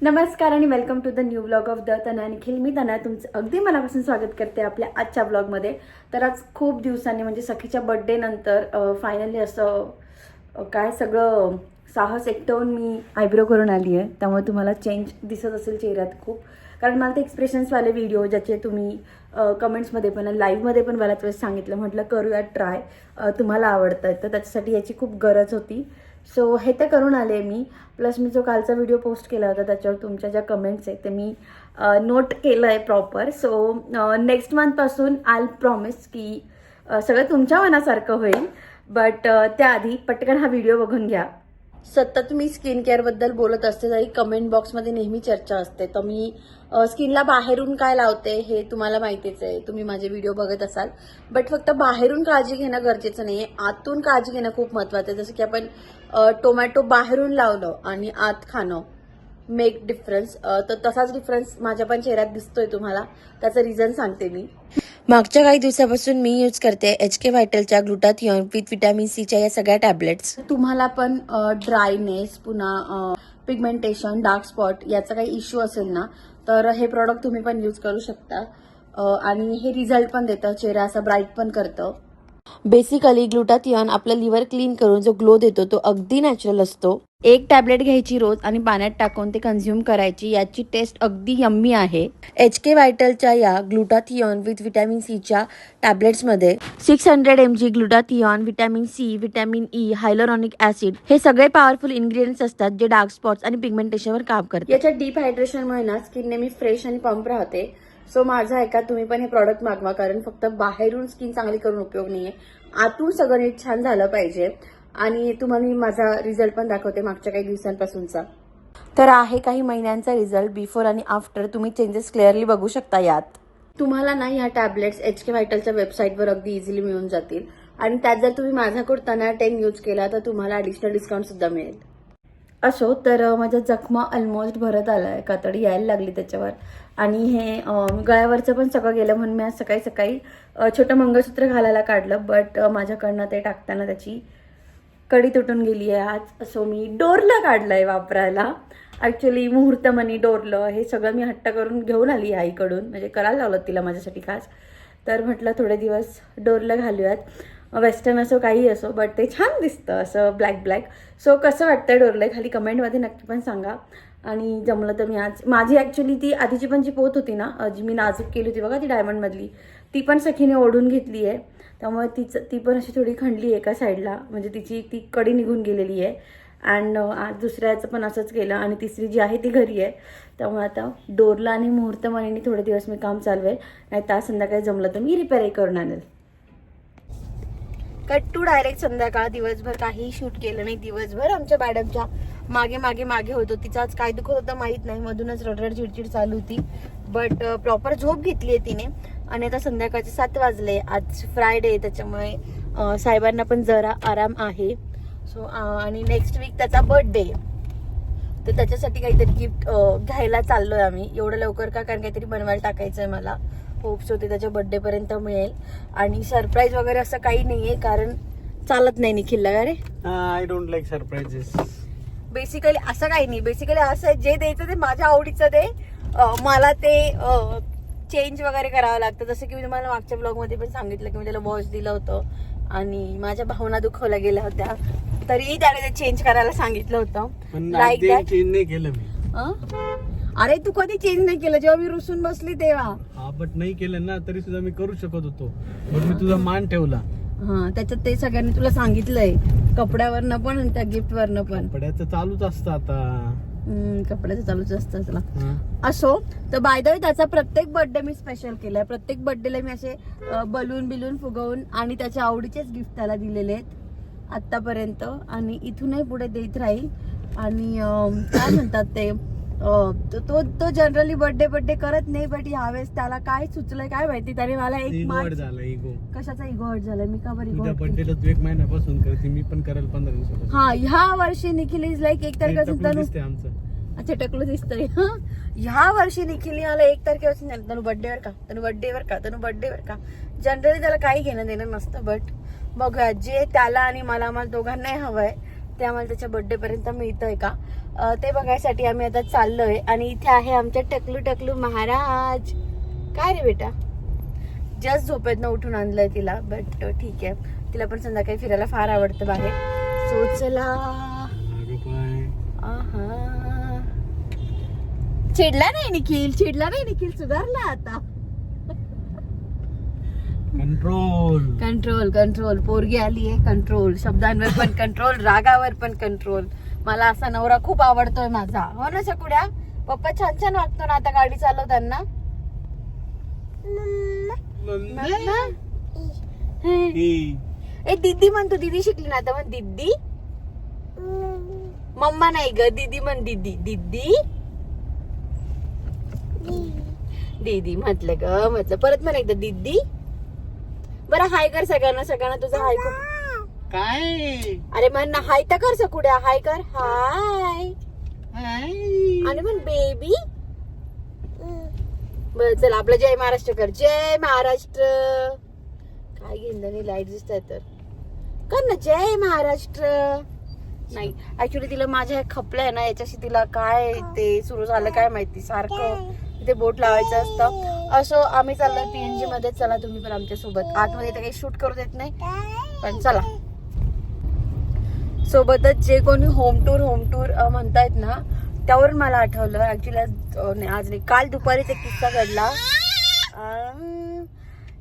नमस्कार आणि welcome to the new vlog of the तना निखिल. मी तना तुमचं अगदी मनापासून स्वागत करते आपल्या आजच्या व्लॉगमध्ये. तर आज खूप दिवसांनी म्हणजे सखीच्या बड्डे नंतर फायनली असं काय सगळं साहस एकटवून मी आयब्रो करून आली आहे. त्यामुळे तुम्हाला चेंज दिसत असेल चेहऱ्यात खूप, कारण मला ते एक्सप्रेशन्सवाले व्हिडिओ ज्याचे तुम्ही कमेंट्समध्ये पण लाईव्हमध्ये पण बऱ्याच वेळेस सांगितलं, म्हटलं करूया ट्राय, तुम्हाला आवडतं आहे तर त्याच्यासाठी याची खूप गरज होती. सो हे तर करून आले मी. प्लस मी जो कालचा व्हिडिओ पोस्ट केला होता त्याच्यावर तुमच्या ज्या कमेंट्स आहेत ते मी नोट केलं आहे प्रॉपर. सो नेक्स्ट मंथपासून आय प्रॉमिस की सगळं तुमच्या मनासारखं होईल. बट त्याआधी पटकन हा व्हिडिओ बघून घ्या. सतत मी स्किन केअरबद्दल बोलत असते तरी कमेंट बॉक्समध्ये नेहमी चर्चा असते. तर मी स्किनला बाहेरून काय लावते हे तुम्हाला माहितीच आहे, तुम्ही माझे व्हिडिओ बघत असाल. बट फक्त बाहेरून काळजी घेणं गरजेचं नाही आहे, आतून काळजी घेणं खूप महत्त्वाचं आहे. जसं की आपण टोमॅटो बाहेरून लावलं आणि आत खाणं मेक डिफरन्स, तर तसाच डिफरन्स माझ्या पण चेहऱ्यात दिसतोय तुम्हाला. त्याचं रिझन सांगते मी. मागच्या काही दिवसापासून मी यूज करते HK व्हायटलच्या ग्लुटाथिओन विथ विटॅमिन सीच्या या सगळ्या टॅबलेट्स. तुम्हाला पण ड्रायनेस, पुन्हा पिगमेंटेशन, डार्क स्पॉट याचा काही इश्यू असेल ना तर हे प्रॉडक्ट तुम्ही पण यूज करू शकता. आणि हे रिझल्ट पण देतं, चेहरा असा ब्राईट पण करतं. बेसिकली ग्लुटाथिओन आपलं लिव्हर क्लीन करून जो ग्लो देतो तो अगदी नॅचरल असतो. एक टॅबलेट घ्यायची रोज आणि पाण्यात टाकून ते कन्झ्युम करायची. याची टेस्ट अगदी यम्मी आहे. HK व्हायटलच्या या ग्लुटाथिओन विथ विटॅमिन सीच्या टॅबलेट्समध्ये 600 mg glutathione, vitamin C, vitamin E, hyaluronic acid हे सगळे पॉवरफुल इन्ग्रेडियंट्स असतात जे डार्क स्पॉट्स आणि पिगमेंटेशनवर काम करतात. याच्या डीप हायड्रेशनमुळे ना स्किन नेहमी फ्रेश आणि पंप राहते. सो माझं ऐका, तुम्ही पण हे प्रॉडक्ट मागवा, कारण फक्त बाहेरून स्किन चांगली करून उपयोग नाहीये, आतून सगळं नीट छान झालं पाहिजे. आणि तुम्हाला मी माझा रिझल्ट पण दाखवते मागच्या काही दिवसांपासूनचा. तर आहे काही महिन्यांचा रिझल्ट, बिफोर आणि आफ्टर तुम्ही चेंजेस क्लिअरली बघू शकता यात. तुम्हाला ना ह्या टॅबलेट्स HK व्हायटलच्या वेबसाईटवर अगदी इझिली मिळून जातील. आणि त्यात जर तुम्ही माझा कोड तना10 यूज केला तर तुम्हाला ॲडिशनल डिस्काउंट सुद्धा मिळेल. असो तर माझ्या जखमा ऑलमोस्ट भरत आलाय, कातडी यायला लागली त्याच्यावर. आणि हे गळ्यावरचं पण सगळं गेलं म्हणून मी आज सकाळी सकाळी छोटं मंगळसूत्र घालायला काढलं. बट माझ्याकडनं ते टाकताना त्याची कडी तुटून गेली आहे आज. सो मी डोरलं काढलंय वापरायला. ॲक्च्युली मुहूर्तमणी डोरलं हे सगळं मी हट्ट करून घेऊन आली आईकडून, म्हणजे करायला लावलं तिला माझ्यासाठी खास. तर म्हटलं थोडे दिवस डोरलं घालूयात, वेस्टर्न असो काही असो, बट ते छान दिसतं असं ब्लॅक ब्लॅक. सो कसं वाटतंय डोरलं खाली कमेंटमध्ये नक्की पण सांगा. आणि जमलं तर मी आज माझी ॲक्च्युली ती आधीची पण जी पोत होती ना, जी मी नाजूक केली होती बघा, ती डायमंडमधली, ती पण सखीने ओढून घेतली आहे. त्यामुळे ती पण अशी थोडी खणली आहे एका साईडला, म्हणजे तिची ती कडी निघून गेलेली आहे. अँड आज दुसऱ्याचं पण असंच केलं. आणि तिसरी जी आहे ती घरी आहे. त्यामुळे आता डोरला आणि मुहूर्तमणीने थोडे दिवस मी काम चालवेल, नाही तर संध्याकाळी जमलं तर मी रिपेअरही करून आणेल. कट टू डायरेक्ट संध्याकाळ. दिवसभर काही शूट केलं नाही. दिवसभर आमच्या मॅडमच्या मागे मागे मागे होतो. तिचं आज काय दुखत होतं माहीत नाही, मधूनच रडरड चिडचिड चालू होती. बट प्रॉपर झोप घेतली आहे तिने. आणि आता संध्याकाळचे 7 वाजले. आज फ्रायडे, त्याच्यामुळे साहेबांना पण जरा आराम आहे. सो आणि नेक्स्ट वीक त्याचा बर्थडे, तर त्याच्यासाठी काहीतरी गिफ्ट घ्यायला चाललोय आम्ही. एवढं लवकर का, कारण काहीतरी बनवायला टाकायचं आहे मला. होप्स होते त्याच्या बर्थडेपर्यंत मिळेल. आणि सरप्राईज वगैरे असं काही नाहीये, कारण चालत नाही निखिलला. का रे, I don't like surprises. Basically असं काही नाही. बेसिकली असं आहे, जे द्यायचं ते माझ्या आवडीचं दे. मला ते चेंज वगैरे करावं लागतं. जसं की मी तुम्हाला मागच्या ब्लॉगमध्ये पण सांगितलं की मी त्याला वॉच दिलं होतं आणि माझ्या भावना दुखवल्या गेल्या होत्या, तरीही त्याने ते चेंज करायला सांगितलं होतं. Like that. चेंज नाही केलं मी. अरे तू कधी चेंज नाही केलं? जेव्हा मी रुसून बसली तेव्हा. हा, बट नाही केलं ना, तरी सुद्धा मी करू शकत होतो. बट मी तुझा मान ठेवला. हा, त्याच्यात ते सगळ्यांनी तुला सांगितलंय, कपड्यावरनं पण आणि त्या गिफ्ट वरनं पण. कपड्याचं चालूच असतं आता. कपड्याचं चालूच असतं तुला. असो तर बाय द वे त्याचा प्रत्येक बर्थडे मी स्पेशल केलाय. प्रत्येक बर्थडेला मी असे बलून फुगवून आणि त्याच्या आवडीचेच गिफ्ट त्याला दिलेले आहेत आतापर्यंत, आणि इथूनही पुढे देत राहील. आणि काय म्हणतात ते, तो जनरली बर्थडे करत नाही. बट यावेळेस त्याला काय सुचलंय काय माहिती, त्याने मला इगो हर्ट झाला. इगो कशाचा इगो हर्ट झालाय? मी का बरं इगो तुझ्या बर्थडेला तू 1 महिन्यापासून करते, मी पण करेल 15 दिवसापासून. हा, ह्या वर्षी निखिल इज लाईक 1 तारखेपासून आमचं. अच्छा, टकलं दिसतंय. ह्या वर्षी निखिलने मला 1 तारखेपासून झालं, तनु बर्थडेवर का, तनु बर्थडेवर का, तनु बर्थडेवर का. जनरली त्याला काही घेणं देणं नसतं. बट बघा, जे त्याला आणि मला दोघांनाही हवंय ते आम्हाला त्याच्या बर्थडे पर्यंत मिळतंय का. ते बघायसाठी आम्ही आता चाललोय. आणि इथे आहे आमच्या टकलू टकलू महाराज. काय रे बेटा, जस्ट झोपेतनं उठून आणलंय तिला, बट ठीक आहे, तिला पण संध्याकाळी फिरायला फार आवडतं बाहेर. सो चला. चिडला नाही निखिल, सुधारला आता. कंट्रोल पोरगी आली आहे. कंट्रोल, शब्दांवर पण कंट्रोल, रागावर पण कंट्रोल. मला असा नवरा खूप आवडतोय माझा. हो ना शकुड्या? पप्पा छान छान वागतो ना आता गाडी चालवताना. ए दीदी म्हणतो, दीदी शिकली ना आता, म्हण दीदी. मम्मा नाही ग, दीदी म्हण. दीदी म्हटलं ग, म्हटलं परत म्हण एकदा दीदी. बरं हाय कर सगळ्यांना तुझा हाय कर. काय? अरे म्हण ना हाय तर कर सकुड्या, हाय कर. हाय. आणि म्हण बेबी. बर चल आपलं जय महाराष्ट्र कर. जय महाराष्ट्र. काय घेणं लाईट दिसत तर कर ना जय महाराष्ट्र. नाही ऍक्च्युली तिला माझ्या खपलंय ना याच्याशी, तिला काय ते सुरू झालं काय माहिती, सारखं तिथे बोट लावायचं असतं. असो आम्ही चाललोय PNG मध्ये. चला तुम्ही पण आमच्या सोबत. आतमध्ये तर काही शूट करू देत नाही, पण चला. सोबतच जे कोणी होम टूर म्हणतायत ना, त्यावरून मला आठवलं ऍक्च्युली आज नाही, काल दुपारीच एक किस्सा घडला.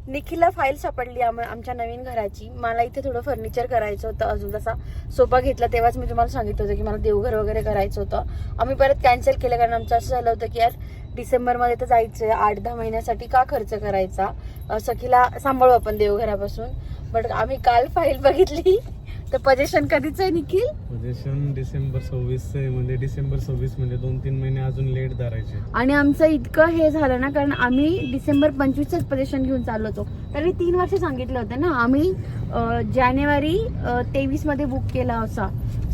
निखिलला फाईल सापडली आमच्या नवीन घराची. मला इथे थोडं फर्निचर करायचं होतं. अजून जसा सोफा घेतला तेव्हाच मी तुम्हाला सांगितलं होतं की मला देवघर वगैरे करायचं होतं. आम्ही परत कॅन्सल केलं कारण आमचं असं झालं होतं की यार डिसेंबरमध्ये तर जायचंय, 8-10 महिन्यासाठी का खर्च करायचा, सखीला सांभाळू आपण देवघरापासून. बट आम्ही काल फाईल बघितली तर पोझिशन कधीच आहे निखिल? पोझिशन डिसेंबर 26 आहे. म्हणजे डिसेंबर 26 म्हणजे 2-3 महिने अजून लेट धरायचे. आणि आमचं इतकं हे झालं ना, कारण आम्ही डिसेंबर 25च पोझिशन घेऊन चाललो होतो. तरी 3 वर्ष सांगितलं होतं ना. आम्ही जानेवारी 23 मध्ये बुक केला असा.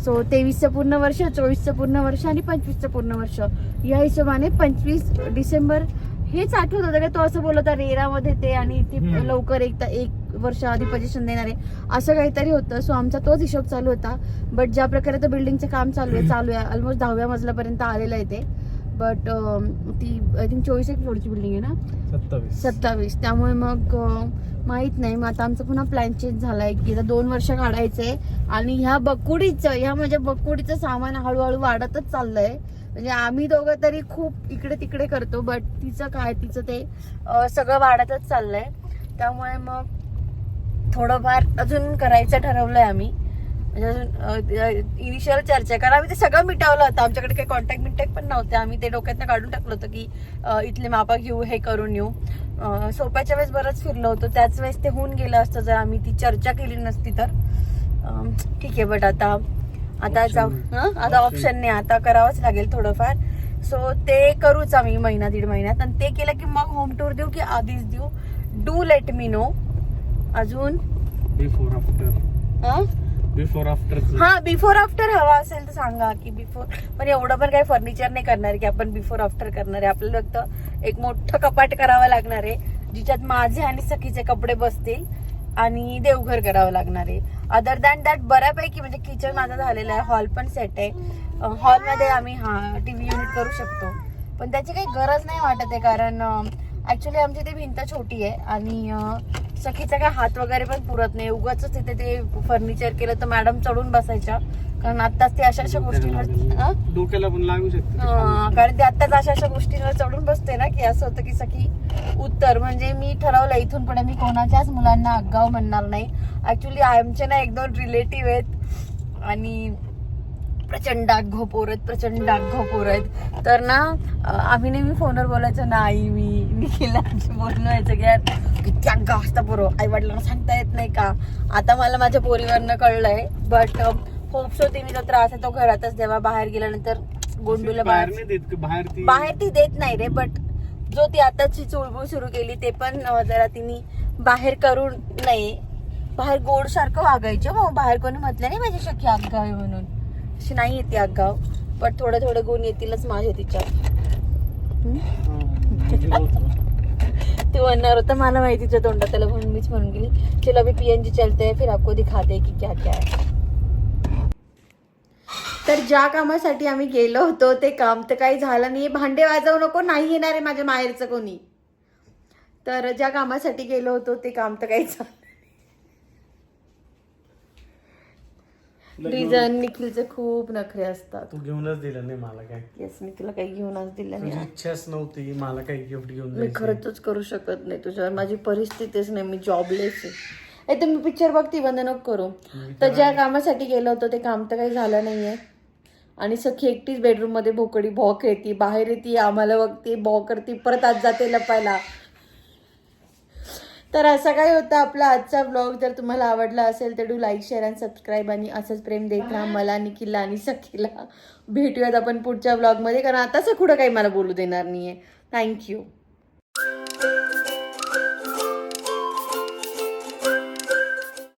सो 23चं पूर्ण वर्ष, 24चं पूर्ण वर्ष आणि 25चं पूर्ण वर्ष. या हिशोबाने 25 डिसेंबर हेच आठवत होतं का तो असं बोलत होता रेरामध्ये ते, आणि ते लवकर एक वर्ष आधी पोझिशन देणार आहे असं काहीतरी होतं. सो आमचा तोच हिशोब चालू होता. बट ज्या प्रकारे तर बिल्डिंगचं काम चालू आहे ऑलमोस्ट 10व्या मजल्यापर्यंत आलेलं आहे ते. बट ती आय थिंक 24 फ्लोअरची बिल्डिंग आहे ना, 27. त्यामुळे मग माहित नाही. मग आता आमचा पुन्हा प्लॅन चेंज झालाय की आता 2 वर्ष काढायचंय. आणि ह्या माझ्या बकुडीचं सामान हळूहळू वाढतच चाललंय. म्हणजे आम्ही दोघं तरी खूप इकडे तिकडे करतो, बट तिचं ते सगळं वाढतच चाललंय. त्यामुळे मग थोडंफार अजून करायचं ठरवलंय आम्ही. म्हणजे अजून इनिशियल चर्चा, कारण आम्ही ते सगळं मिटवलं होतं. आमच्याकडे काही कॉन्टॅक्ट पण नव्हते. आम्ही ते डोक्यातनं काढून टाकलं होतं की इथले मापा घेऊ, हे करून येऊ. सोप्याच्या वेळेस बरंच फिरलो होतो, त्याच वेळेस ते होऊन गेलं असतं जर आम्ही ती चर्चा केली नसती तर. ठीक आहे, बट आता जाऊ. आता ऑप्शन नाही, आता करावंच लागेल थोडंफार. सो ते करूच आम्ही 1-1.5 महिन्यात. आणि ते केलं की मग होम टूर देऊ की आधीच देऊ, डू लेट मी नो. अजून बिफोर आफ्टर हवा असेल तर सांगा की बिफोर. पण एवढं पण काही फर्निचर नाही करणार की आपण बिफोर आफ्टर करणार आहे. आपल्याला फक्त एक मोठं कपाट करावं लागणार आहे जिच्यात माझे आणि सखीचे कपडे बसतील, आणि देवघर करावं लागणार आहे. अदर दॅन दॅट बऱ्यापैकी म्हणजे किचन माझा झालेला आहे, हॉल पण सेट आहे. हॉलमध्ये आम्ही टीव्ही युनिट करू शकतो, पण त्याची काही गरज नाही वाटत आहे. कारण ऍक्च्युली आमची ती भिंत छोटी आहे आणि सखीचा काय हात वगैरे पण पुरत नाही. उगाच तिथे ते फर्निचर केलं तर मॅडम चढून बसायच्या, कारण आत्ताच ते अशा गोष्टींवर डोक्याला पण लागू शकते. कारण ते आत्ताच अशा गोष्टींवर चढून बसते ना की असं होतं की सखी उत्तर. म्हणजे मी ठरवलं इथून पुढे मी कोणाच्याच मुलांना आगाव म्हणणार नाही. ऍक्च्युली आमचे ना 1-2 रिलेटिव्ह आहेत आणि प्रचंड आगाऊ पोर आहेत. तर ना आम्ही नेहमी फोनवर बोलायचं, नाही मी केला बोलणं व्हायचं की यार किती आगाऊ असता पोरं, आई वडिलांना सांगता येत नाही का. आता मला माझ्या पोरीवरनं कळलंय. बट होप सो तिने जो त्रास आहे तो घरातच द्यावा. बाहेर गेल्यानंतर गोंडूला बाहेर ती देत नाही रे. बट जो ती आताची चुळबुळ सुरू केली ते पण जरा तिने बाहेर करू नये. बाहेर गोड सारखं वागायचं. मग बाहेर कोणी म्हटलं नाही माझी सखी आगाव आहे म्हणून, अशी नाही येते आगाव. बट थोडे गुण येतीलच माझे तिच्यात. तू म्हणणार होता मला माहितीच्या तोंडात त्याला, म्हणून मीच म्हणून गेली चलो अभी PNG चलते हैं फिर आपको दिखाते हैं कि क्या क्या है. तर ज्या कामासाठी आम्ही गेलो होतो ते काम तर काही झालं नाही. भांडे वाजवू नको, नाही येणार आहे माझ्या माहेरचं कोणी. तर ज्या कामासाठी गेलो होतो ते काम तर काही झालं. रिझन निखिलचे खूप नखरे असतात. तू घेऊनच दिलं नाही मला काय. येस, मी तुला काही घेऊनच दिलं तुझी नाही. इच्छाच नव्हती मला काही गिफ्ट घेऊन मी द्यायची. खर्चच करू शकत नाही तुझ्यावर, माझी परिस्थितीच नाही, मी जॉबलेस आहे. तर मी पिक्चर बघती, बंद नको करू. तर ज्या कामासाठी गेलो होतो ते काम तर काही झालं नाहीये. आणि सखी एकटीच बेडरूम मध्ये भोकडी भॉ खेळती, बाहेर येते, आम्हाला बघते, भॉ करती, परत आत जाते लपायला. तर असा काय होता आपला आजचा ब्लॉग. जर तुम्हाला आवडला असेल तर do like, share and subscribe. आणि असंच प्रेम देत राहा मला, निखिलला आणि सखीला. भेटूयात आपण पुढच्या ब्लॉगमध्ये, कारण आता सखुडं काही मला बोलू देणार नाहीये. थँक्यू.